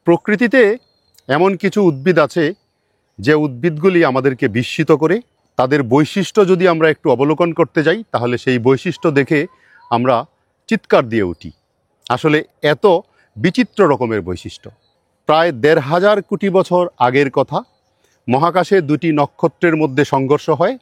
প্রকৃতিতে এমন কিছু উদ্ভিদ আছে যে উদ্ভিদগুলি আমাদেরকে বিস্মিত করে। তাদের বৈশিষ্ট্য যদি আমরা একটু অবলোকন করতে যাই তাহলে সেই বৈশিষ্ট্য দেখে আমরা চিৎকার দিয়ে উঠি। আসলে এত বিচিত্র রকমের বৈশিষ্ট্য। প্রায় ১,৫০০ কোটি বছর আগের কথা। মহাকাশে দুটি নক্ষত্রের মধ্যে সংঘর্ষ হয়।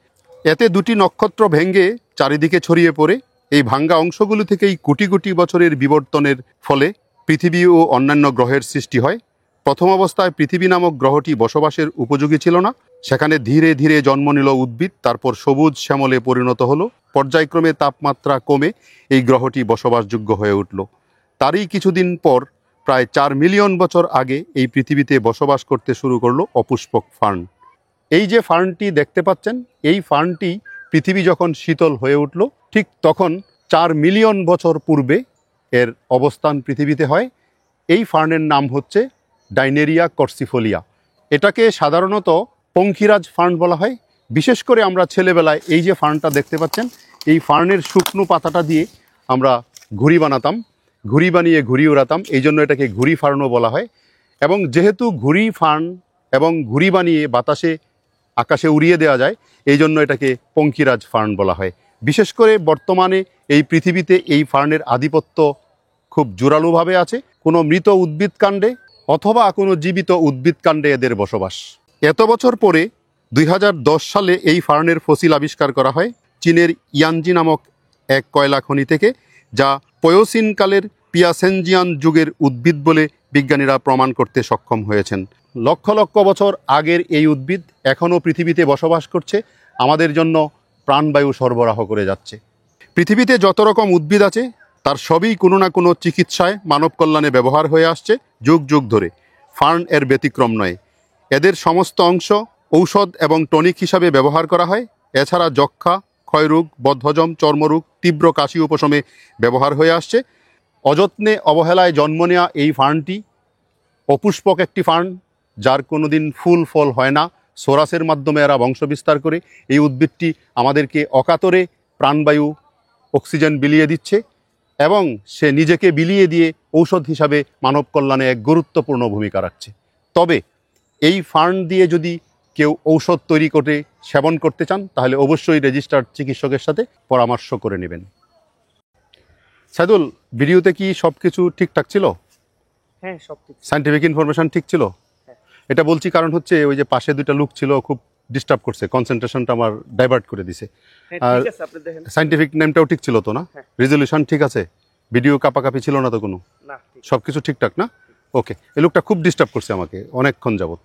এতে দুটি নক্ষত্র ভেঙে চারিদিকে ছড়িয়ে পড়ে। এই ভাঙ্গা অংশগুলো থেকেই কোটি কোটি বছরের বিবর্তনের ফলে পৃথিবী ও অন্যান্য গ্রহের সৃষ্টি হয়। প্রথম অবস্থায় পৃথিবী নামক গ্রহটি বসবাসের উপযোগী ছিল না। সেখানে ধীরে ধীরে জন্ম নিল উদ্ভিদ, তারপর সবুজ শ্যামলে পরিণত হলো। পর্যায়ক্রমে তাপমাত্রা কমে এই গ্রহটি বসবাসযোগ্য হয়ে উঠল। তারই কিছুদিন পর প্রায় ৪ মিলিয়ন বছর আগে এই পৃথিবীতে বসবাস করতে শুরু করলো অপুষ্পক ফার্ন। এই যে ফার্নটি দেখতে পাচ্ছেন, এই ফার্নটি পৃথিবী যখন শীতল হয়ে উঠল ঠিক তখন ৪ মিলিয়ন বছর পূর্বে এর অবস্থান পৃথিবীতে হয়। এই ফার্নের নাম হচ্ছে ডাইনেরিয়া কর্সিফোলিয়া। এটাকে সাধারণত পঙ্খিরাজ ফার্ন বলা হয়। বিশেষ করে আমরা ছেলেবেলায় এই যে ফার্নটা দেখতে পাচ্ছেন, এই ফার্নের শুকনো পাতাটা দিয়ে আমরা ঘুড়ি বানাতাম, ঘুড়ি বানিয়ে ঘুড়ি উড়াতাম, এই জন্য এটাকে ঘুড়ি ফার্নও বলা হয়। এবং যেহেতু ঘুড়ি ফার্ন এবং ঘুড়ি বানিয়ে বাতাসে আকাশে উড়িয়ে দেওয়া যায়, এই জন্য এটাকে পঙ্খিরাজ ফার্ন বলা হয়। বিশেষ করে বর্তমানে এই পৃথিবীতে এই ফার্নের আধিপত্য খুব জোরালোভাবে আছে। কোনো মৃত উদ্ভিদকাণ্ডে অথবা কোনো জীবিত উদ্ভিদকাণ্ডে এদের বসবাস। এত বছর পরে ২০১০ সালে এই ফার্নের ফসিল আবিষ্কার করা হয় চীনের ইয়ানজি নামক এক কয়লা খনি থেকে, যা পয়োসিন কালের পিয়াসেনজিয়ান যুগের উদ্ভিদ বলে বিজ্ঞানীরা প্রমাণ করতে সক্ষম হয়েছেন। লক্ষ লক্ষ বছর আগের এই উদ্ভিদ এখনও পৃথিবীতে বসবাস করছে, আমাদের জন্য প্রাণবায়ু সরবরাহ করে যাচ্ছে। পৃথিবীতে যত রকম উদ্ভিদ আছে তার সবই কোনো না কোনো চিকিৎসায় মানব কল্যাণে ব্যবহার হয়ে আসছে যুগ যুগ ধরে। ফার্ন এর ব্যতিক্রম নয়। এদের সমস্ত অংশ ঔষধ এবং টনিক হিসাবে ব্যবহার করা হয়। এছাড়া যক্ষা, ক্ষয়রোগ, বদহজম, চর্মরোগ, তীব্র কাশি উপশমে ব্যবহার হয়ে আসছে। অযত্নে অবহেলায় জন্ম নেওয়া এই ফার্নটি অপুষ্পক একটি ফার্ন, যার কোনো দিন ফুল ফল হয় না। সোরাসের মাধ্যমে এরা বংশবিস্তার করে। এই উদ্ভিদটি আমাদেরকে অকাতরে প্রাণবায়ু, অক্সিজেন বিলিয়ে দিচ্ছে এবং সে নিজেকে বিলিয়ে দিয়ে ঔষধ হিসাবে মানব কল্যাণে এক গুরুত্বপূর্ণ ভূমিকা রাখছে। তবে এই ফার্ন দিয়ে যদি কেউ ঔষধ তৈরি করে সেবন করতে চান তাহলে অবশ্যই রেজিস্টার্ড চিকিৎসকের সাথে পরামর্শ করে নেবেন। সাইদুল, ভিডিওতে কি সব কিছু ঠিকঠাক ছিল? হ্যাঁ, সব ঠিক। সায়েন্টিফিক ইনফরমেশন ঠিক ছিল? এটা বলছি কারণ হচ্ছে ওই যে পাশে দুইটা লোক ছিল, খুব ডিস্টার্ব করছে, কনসেন্ট্রেশনটা আমার ডাইভার্ট করে দিছে। আর সায়েন্টিফিক নেমটাও ঠিক ছিল তো না? রেজলিউশন ঠিক আছে? ভিডিও কাপাকাপি ছিল না তো কোনো? না, সব কিছু ঠিকঠাক না? ওকে। এই লোকটা খুব ডিস্টার্ব করছে আমাকে অনেকক্ষণ যাবত।